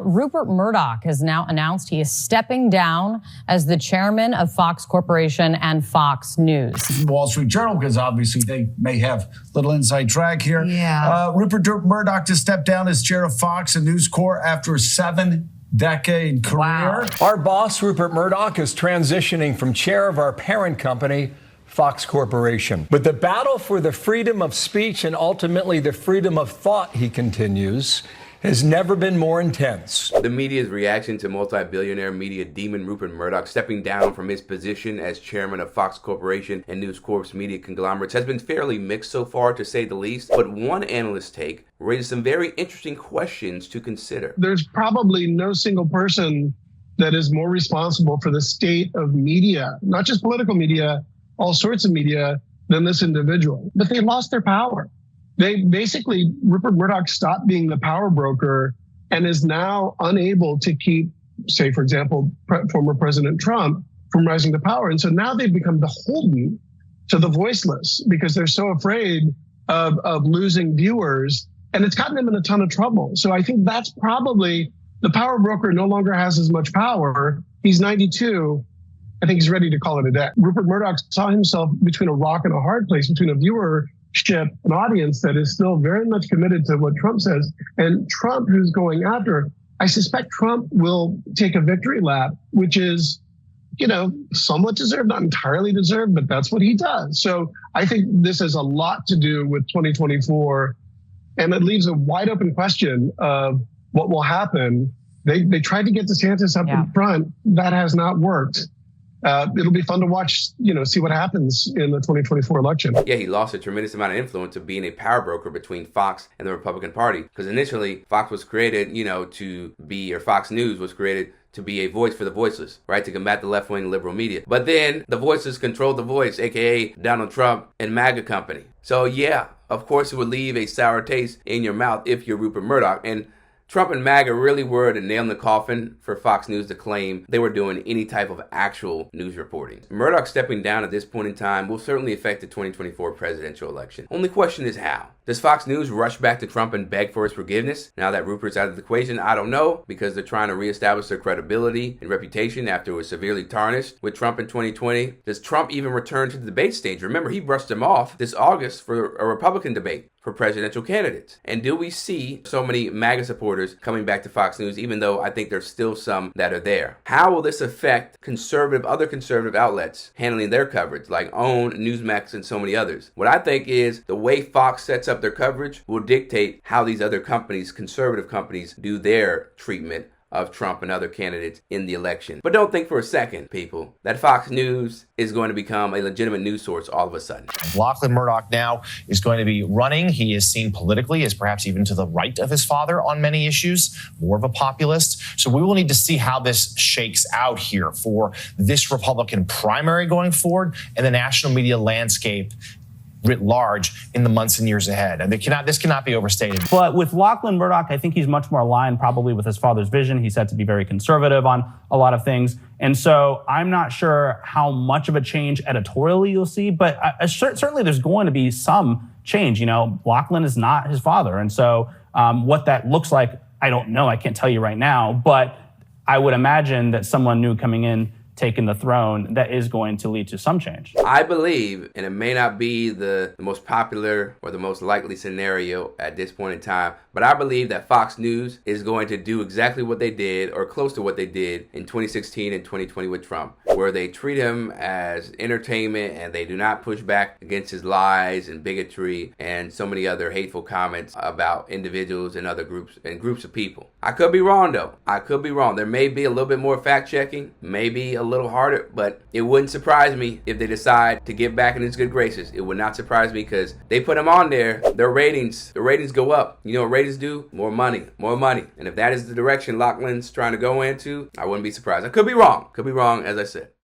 Rupert Murdoch has now announced he is stepping down as the chairman of Fox Corporation and Fox News. Wall Street Journal, because obviously they may have little inside track here. Yeah. Rupert Murdoch to step down as chair of Fox and News Corp after a 7-decade career. Wow. Our boss, Rupert Murdoch, is transitioning from chair of our parent company, Fox Corporation. But the battle for the freedom of speech and ultimately the freedom of thought, he continues, has never been more intense. The media's reaction to multi-billionaire media demon Rupert Murdoch stepping down from his position as chairman of Fox Corporation and News Corp's media conglomerates has been fairly mixed so far, to say the least. But one analyst's take raises some very interesting questions to consider. There's probably no single person that is more responsible for the state of media, not just political media, all sorts of media, than this individual. But they lost their power. They basically, Rupert Murdoch stopped being the power broker and is now unable to keep, say, for example, former President Trump from rising to power. And so now they've become beholden to the voiceless because they're so afraid of losing viewers. And it's gotten them in a ton of trouble. So I think that's probably, the power broker no longer has as much power. He's 92. I think he's ready to call it a day. Rupert Murdoch saw himself between a rock and a hard place, between a viewership, an audience that is still very much committed to what Trump says, and Trump, who's going after. I suspect Trump will take a victory lap, which is, somewhat deserved, not entirely deserved, but that's what he does. So I think this has a lot to do with 2024, and it leaves a wide open question of what will happen. They tried to get DeSantis up in front. That has not worked. It'll be fun to watch, see what happens in the 2024 election. Yeah, he lost a tremendous amount of influence of being a power broker between Fox and the Republican Party. Because initially, Fox was created, Fox News was created to be a voice for the voiceless, right? To combat the left-wing liberal media. But then the voices controlled the voice, aka Donald Trump and MAGA company. So yeah, of course it would leave a sour taste in your mouth if you're Rupert Murdoch. And Trump and MAGA really were the nail in the coffin for Fox News to claim they were doing any type of actual news reporting. Murdoch stepping down at this point in time will certainly affect the 2024 presidential election. Only question is how. Does Fox News rush back to Trump and beg for his forgiveness now that Rupert's out of the equation? I don't know, because they're trying to reestablish their credibility and reputation after it was severely tarnished with Trump in 2020. Does Trump even return to the debate stage? Remember, he brushed him off this August for a Republican debate for presidential candidates. And do we see so many MAGA supporters coming back to Fox News, even though I think there's still some that are there? How will this affect other conservative outlets handling their coverage, like OWN, Newsmax, and so many others? What I think is the way Fox sets up their coverage will dictate how these other companies, conservative companies, do their treatment of Trump and other candidates in the election. But don't think for a second, people, that Fox News is going to become a legitimate news source all of a sudden. Lachlan Murdoch now is going to be running. He is seen politically as perhaps even to the right of his father on many issues, more of a populist. So we will need to see how this shakes out here for this Republican primary going forward and the national media landscape writ large in the months and years ahead. And this cannot be overstated. But with Lachlan Murdoch, I think he's much more aligned probably with his father's vision. He's said to be very conservative on a lot of things. And so I'm not sure how much of a change editorially you'll see, but certainly there's going to be some change. Lachlan is not his father. And so what that looks like, I don't know. I can't tell you right now, but I would imagine that someone new coming in taking the throne, that is going to lead to some change. I believe, and it may not be the most popular or the most likely scenario at this point in time, but I believe that Fox News is going to do exactly what they did, or close to what they did in 2016 and 2020 with Trump, where they treat him as entertainment and they do not push back against his lies and bigotry and so many other hateful comments about individuals and other groups of people. I could be wrong though. I could be wrong. There may be a little bit more fact checking, maybe a little harder, but it wouldn't surprise me if they decide to get back in his good graces. It would not surprise me because they put him on there. The ratings go up. You know what ratings do? More money. And if that is the direction Lachlan's trying to go into, I wouldn't be surprised. I could be wrong, as I said.